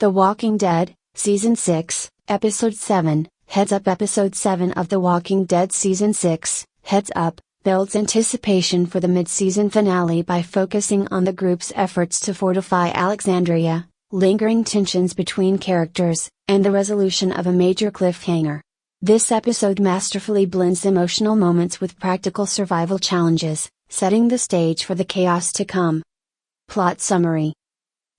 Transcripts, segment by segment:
The Walking Dead, Season 6, Episode 7, Heads Up. Episode 7 of The Walking Dead Season 6, Heads Up, builds anticipation for the mid-season finale by focusing on the group's efforts to fortify Alexandria, lingering tensions between characters, and the resolution of a major cliffhanger. This episode masterfully blends emotional moments with practical survival challenges, setting the stage for the chaos to come. Plot summary.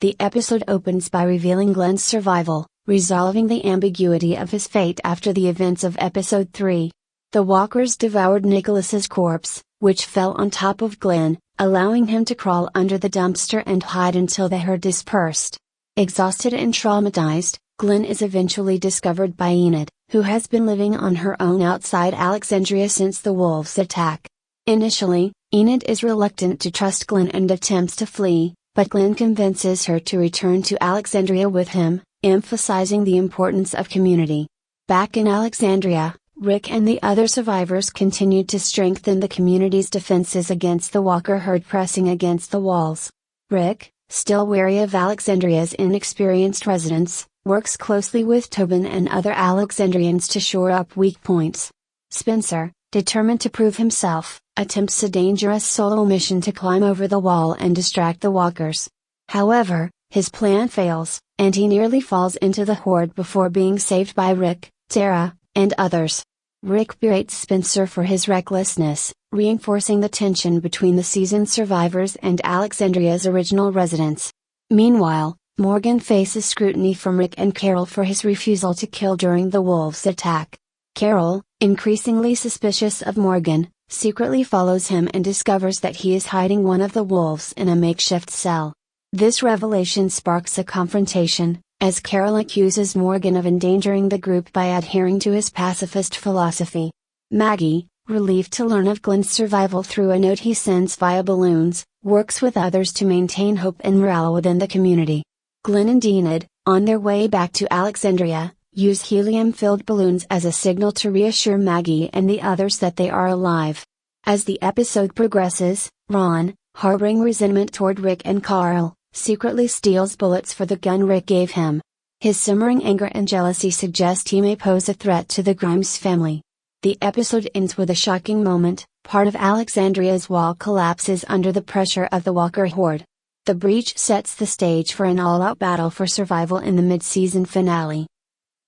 The episode opens by revealing Glenn's survival, resolving the ambiguity of his fate after the events of Episode 3. The walkers devoured Nicholas's corpse, which fell on top of Glenn, allowing him to crawl under the dumpster and hide until the herd dispersed. Exhausted and traumatized, Glenn is eventually discovered by Enid, who has been living on her own outside Alexandria since the wolves' attack. Initially, Enid is reluctant to trust Glenn and attempts to flee, but Glenn convinces her to return to Alexandria with him, emphasizing the importance of community. Back in Alexandria, Rick and the other survivors continued to strengthen the community's defenses against the walker herd pressing against the walls. Rick, still wary of Alexandria's inexperienced residents, works closely with Tobin and other Alexandrians to shore up weak points. Spencer, determined to prove himself, attempts a dangerous solo mission to climb over the wall and distract the walkers. However, his plan fails, and he nearly falls into the horde before being saved by Rick, Tara, and others. Rick berates Spencer for his recklessness, reinforcing the tension between the season's survivors and Alexandria's original residents. Meanwhile, Morgan faces scrutiny from Rick and Carol for his refusal to kill during the wolves' attack. Carol, increasingly suspicious of Morgan, secretly follows him and discovers that he is hiding one of the wolves in a makeshift cell. This revelation sparks a confrontation, as Carol accuses Morgan of endangering the group by adhering to his pacifist philosophy. Maggie, relieved to learn of Glenn's survival through a note he sends via balloons, works with others to maintain hope and morale within the community. Glenn and Enid, on their way back to Alexandria, use helium-filled balloons as a signal to reassure Maggie and the others that they are alive. As the episode progresses, Ron, harboring resentment toward Rick and Carl, secretly steals bullets for the gun Rick gave him. His simmering anger and jealousy suggest he may pose a threat to the Grimes family. The episode ends with a shocking moment: part of Alexandria's wall collapses under the pressure of the walker horde. The breach sets the stage for an all-out battle for survival in the mid-season finale.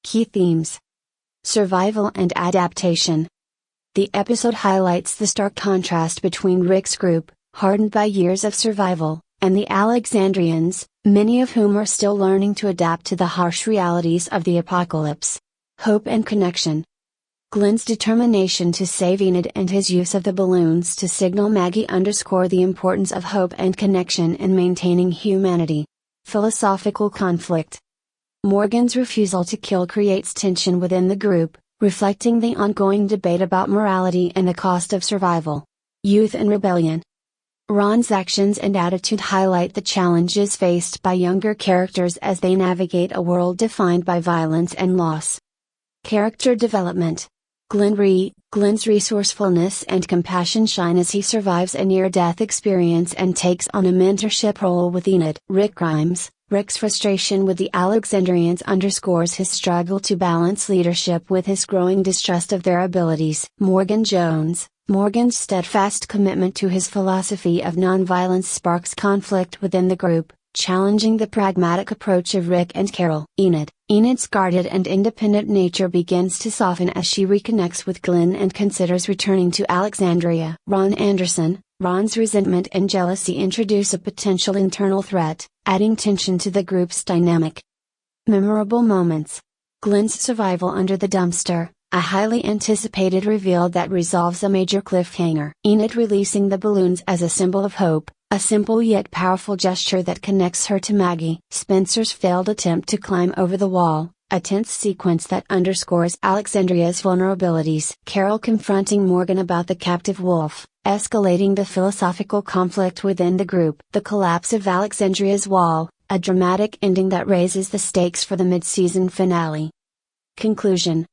Key themes: survival and adaptation. The episode highlights the stark contrast between Rick's group, hardened by years of survival, and the Alexandrians, many of whom are still learning to adapt to the harsh realities of the apocalypse. Hope and connection. Glenn's determination to save Enid and his use of the balloons to signal Maggie underscore the importance of hope and connection in maintaining humanity. Philosophical conflict. Morgan's refusal to kill creates tension within the group, reflecting the ongoing debate about morality and the cost of survival. Youth and rebellion. Ron's actions and attitude highlight the challenges faced by younger characters as they navigate a world defined by violence and loss. Character development. Glenn's resourcefulness and compassion shine as he survives a near-death experience and takes on a mentorship role with Enid. Rick's frustration with the Alexandrians underscores his struggle to balance leadership with his growing distrust of their abilities. Morgan's steadfast commitment to his philosophy of nonviolence sparks conflict within the group, challenging the pragmatic approach of Rick and Carol. Enid's guarded and independent nature begins to soften as she reconnects with Glenn and considers returning to Alexandria. Ron's resentment and jealousy introduce a potential internal threat, adding tension to the group's dynamic. Memorable moments. Glenn's survival under the dumpster, a highly anticipated reveal that resolves a major cliffhanger. Enid releasing the balloons as a symbol of hope, a simple yet powerful gesture that connects her to Maggie. Spencer's failed attempt to climb over the wall, a tense sequence that underscores Alexandria's vulnerabilities. Carol confronting Morgan about the captive wolf, escalating the philosophical conflict within the group. The collapse of Alexandria's wall, a dramatic ending that raises the stakes for the mid-season finale. Conclusion.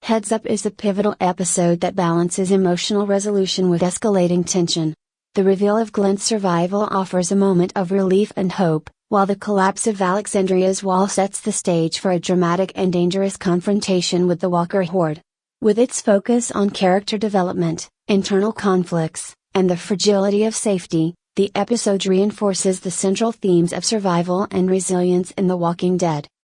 Heads Up is a pivotal episode that balances emotional resolution with escalating tension. The reveal of Glenn's survival offers a moment of relief and hope, While the collapse of Alexandria's wall sets the stage for a dramatic and dangerous confrontation with the Walker horde. With its focus on character development, internal conflicts, and the fragility of safety, the episode reinforces the central themes of survival and resilience in The Walking Dead.